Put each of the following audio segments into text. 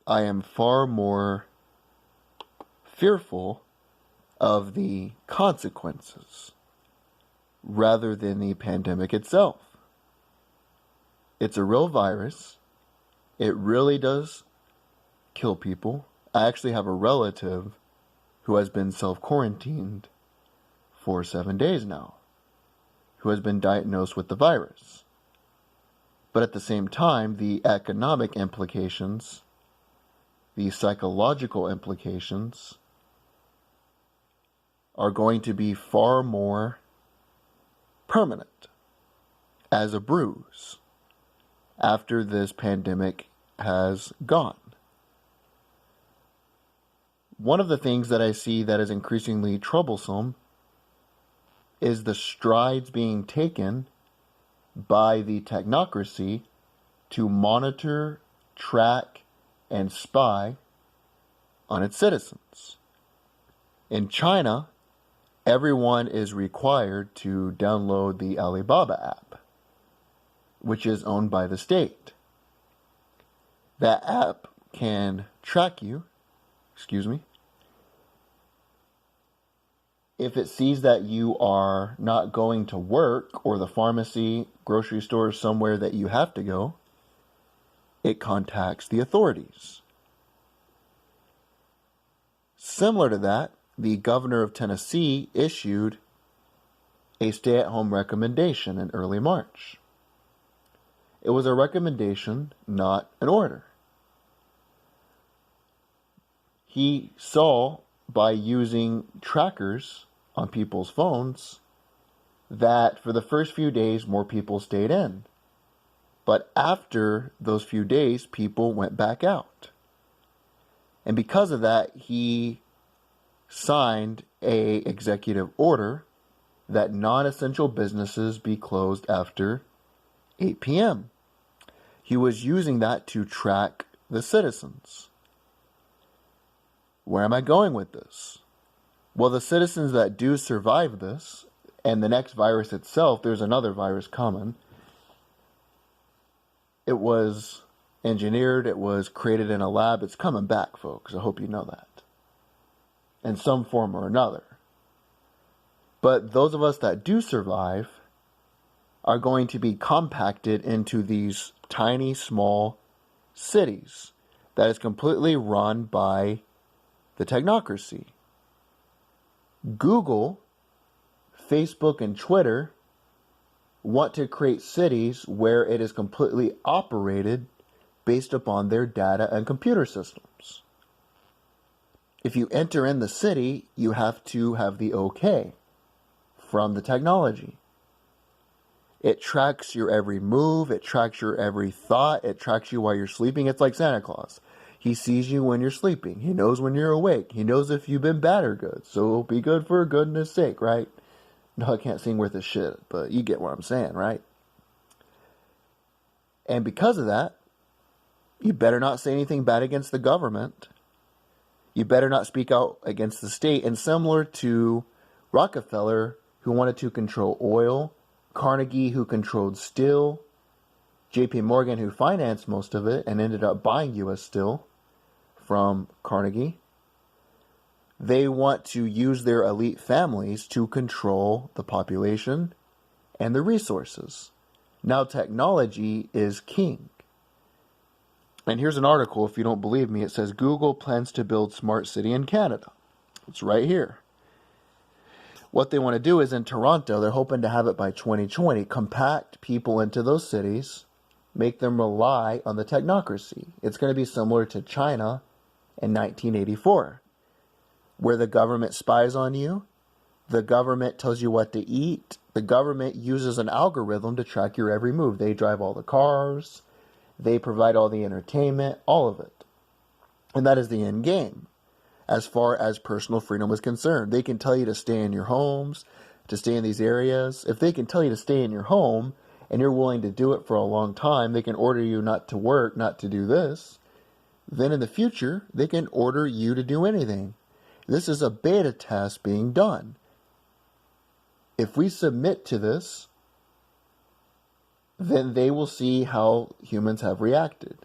I am far more fearful of the consequences rather than the pandemic itself. It's a real virus. It really does kill people. I actually have a relative who has been self-quarantined for 7 days now, who has been diagnosed with the virus. But at the same time, the economic implications, the psychological implications, are going to be far more permanent as a bruise after this pandemic has gone. One of the things that I see that is increasingly troublesome is the strides being taken by the technocracy to monitor, track, and spy on its citizens. In China, everyone is required to download the Alibaba app, which is owned by the state. That app can track you, if it sees that you are not going to work or the pharmacy, grocery store, somewhere that you have to go, it contacts the authorities. Similar to that, the governor of Tennessee issued a stay-at-home recommendation in early March. It was a recommendation, not an order. He saw by using trackers on people's phones that for the first few days more people stayed in. But after those few days, people went back out. And because of that, he signed an executive order that non-essential businesses be closed after 8 p.m. He was using that to track the citizens. Where am I going with this? Well, the citizens that do survive this, and the next virus itself, there's another virus coming. It was engineered, it was created in a lab, it's coming back, folks. I hope you know that. In some form or another. But those of us that do survive are going to be compacted into these tiny, small cities that is completely run by the technocracy. Google, Facebook, and Twitter want to create cities where it is completely operated based upon their data and computer systems. If you enter in the city, you have to have the okay from the technology. It tracks your every move, it tracks your every thought, it tracks you while you're sleeping. It's like Santa Claus. He sees you when you're sleeping. He knows when you're awake. He knows if you've been bad or good. So be good for goodness sake, right? No, I can't sing worth a shit, but you get what I'm saying, right? And because of that, you better not say anything bad against the government. You better not speak out against the state. And similar to Rockefeller, who wanted to control oil, Carnegie, who controlled steel, JP Morgan, who financed most of it and ended up buying U.S. Steel from Carnegie, they want to use their elite families to control the population and the resources. Now technology is king. And here's an article, if you don't believe me. It says, Google plans to build smart city in Canada. It's right here. What they want to do is in Toronto, they're hoping to have it by 2020, compact people into those cities, make them rely on the technocracy. It's going to be similar to China in 1984, where the government spies on you, the government tells you what to eat, the government uses an algorithm to track your every move. They drive all the cars, they provide all the entertainment, all of it. And that is the end game. As far as personal freedom is concerned, they can tell you to stay in your homes, to stay in these areas. If they can tell you to stay in your home and you're willing to do it for a long time, they can order you not to work, not to do this. Then in the future, they can order you to do anything. This is a beta test being done. If we submit to this, then they will see how humans have reacted.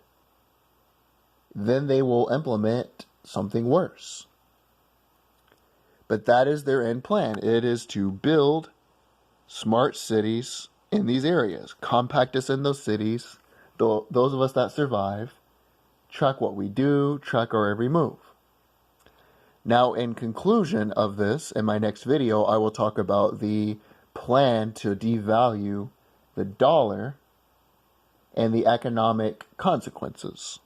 then they will implement something worse. But that is their end plan. It is to build smart cities in these areas, compact us in those cities, those of us that survive, track what we do, track our every move. Now, in conclusion of this, in my next video, I will talk about the plan to devalue the dollar and the economic consequences.